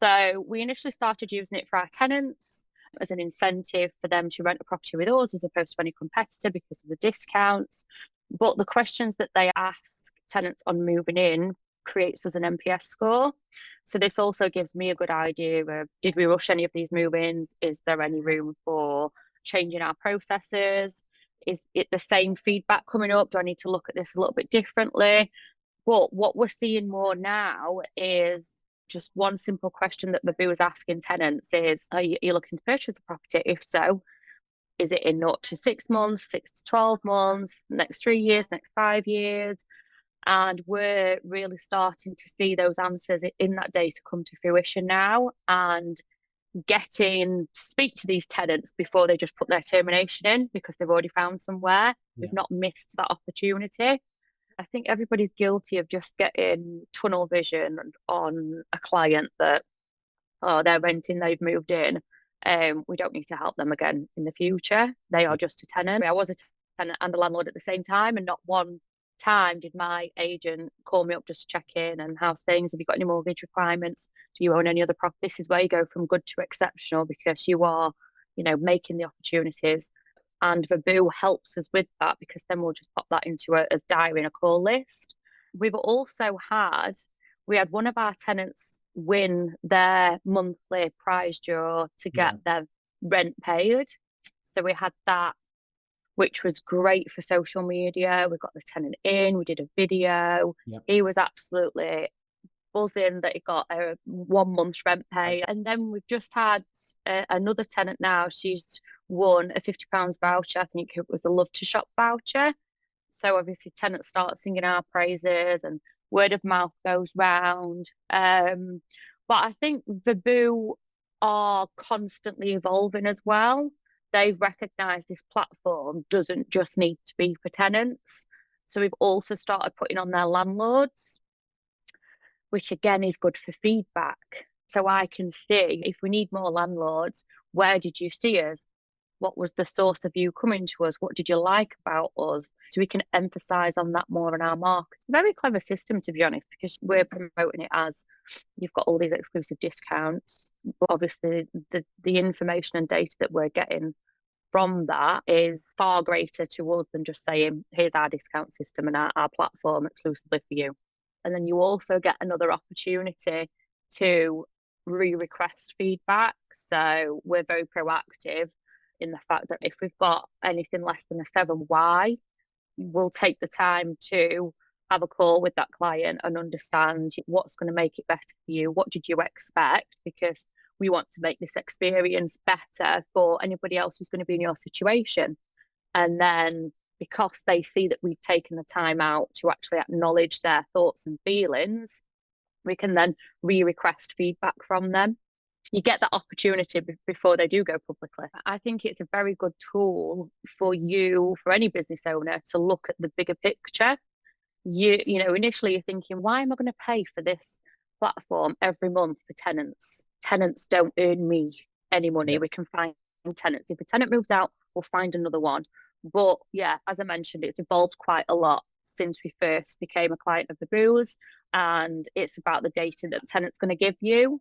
So we initially started using it for our tenants as an incentive for them to rent a property with us as opposed to any competitor because of the discounts. But the questions that they ask tenants on moving in creates us an NPS score. So this also gives me a good idea of, did we rush any of these move-ins? Is there any room for changing our processes? Is it the same feedback coming up? Do I need to look at this a little bit differently? But what we're seeing more now is just one simple question that Vaboo is asking tenants is, are you looking to purchase a property? If so, is it in 0 to 6 months, 6 to 12 months, next 3 years, next 5 years? And we're really starting to see those answers in that data come to fruition now, and getting to speak to these tenants before they just put their termination in because they've already found somewhere. Yeah. We've not missed that opportunity. I think everybody's guilty of just getting tunnel vision on a client that, oh, they're renting, they've moved in. We don't need to help them again in the future. They are Yeah. just a tenant. I was a tenant and a landlord at the same time, and not one time did my agent call me up just to check in and how's things. Have you got any mortgage requirements? Do you own any other property? This is where you go from good to exceptional because you are, making the opportunities. And Vaboo helps us with that because then we'll just pop that into a diary and a call list. We've also we had one of our tenants win their monthly prize draw to get Yeah. their rent paid. So we had that, which was great for social media. We got the tenant in, we did a video. Yeah. He was absolutely buzzing that he got a 1 month's rent pay. And then we've just had another tenant now. She's won a £50 voucher. I think it was a Love to Shop voucher. So obviously tenants start singing our praises and word of mouth goes round. But I think Vaboo are constantly evolving as well. They've recognised this platform doesn't just need to be for tenants. So we've also started putting on their landlords, which again is good for feedback. So I can see if we need more landlords, where did you see us? What was the source of you coming to us? What did you like about us? So we can emphasize on that more in our market. It's a very clever system, to be honest, because we're promoting it as you've got all these exclusive discounts. But obviously, the information and data that we're getting from that is far greater to us than just saying, here's our discount system and our platform exclusively for you. And then you also get another opportunity to re-request feedback. So we're very proactive in the fact that if we've got anything less than a 7, why? We'll take the time to have a call with that client and understand what's going to make it better for you. What did you expect? Because we want to make this experience better for anybody else who's going to be in your situation. And then because they see that we've taken the time out to actually acknowledge their thoughts and feelings, we can then re-request feedback from them. You get that opportunity before they do go publicly. I think it's a very good tool for you, for any business owner, to look at the bigger picture. Initially you're thinking, why am I going to pay for this platform every month for tenants? Tenants don't earn me any money. Yeah. We can find tenants. If a tenant moves out, we'll find another one. But yeah, as I mentioned, it's evolved quite a lot since we first became a client of the Boo's. And it's about the data that the tenant's going to give you.